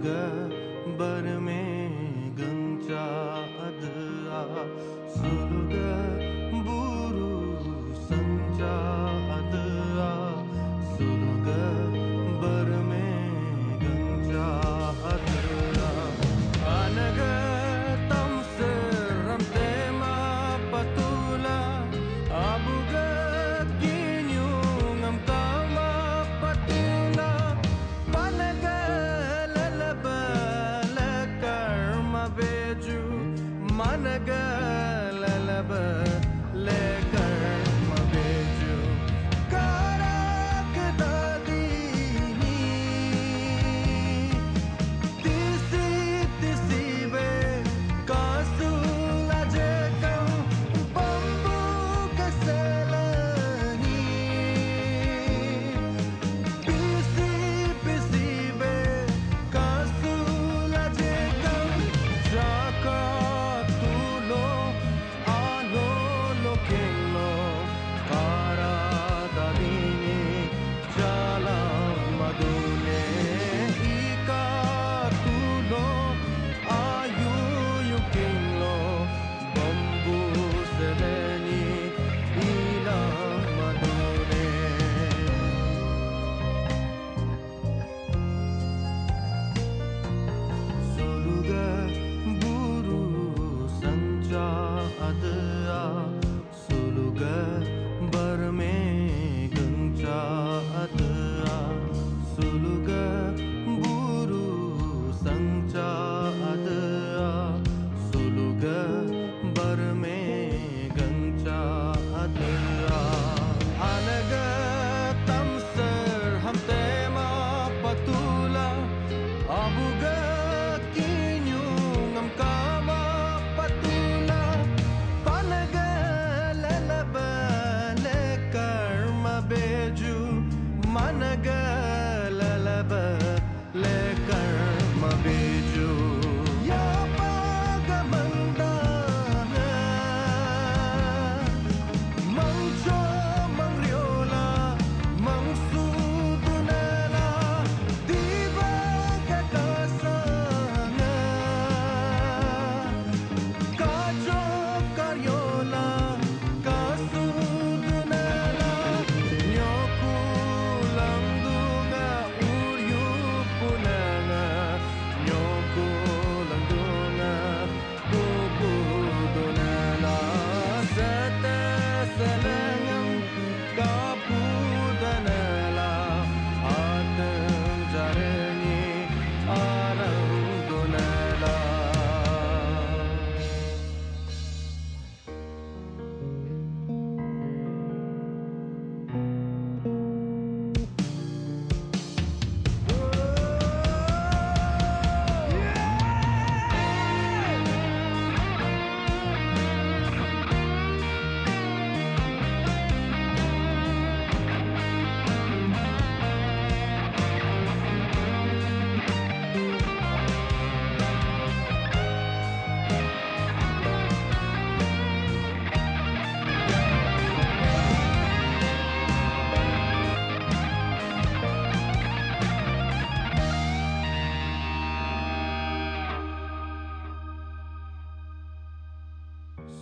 Berme gengca adea suluga buru sanca adea suluga berme gengca adea anaga tam seram tema patula abuga kinyungam kama patula panaga lalaba lekar beju managa lalaba lekar mabeju karak dadini tisi tisi be kasu aje kam bambu kasalani pisi pisi be kasu aje kam jaka tulo alo lokelo kara dadini jala madune ika tulo ayu yukelo bambu seleni ila madune suluga buru sanca adea suluga berme gengca adea suluga buru sanca adea suluga berme gengca adea anaga tamser hamtema patula abuga kinyungam kama patula panaga lalaba lekar mabeju managa lalaba lekar mabeju ya pagamandana mangcho mangriola mangsudunala diba kakasana kajo karyola kasudunala nyoku langdunga uryu punanga nyoku langdunga kupudunala sete selengam kapudanala ateng jareni arang dunala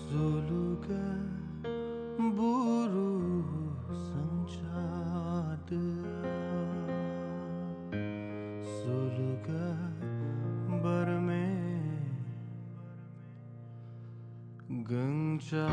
suluga buru sancadea suluga berme gengca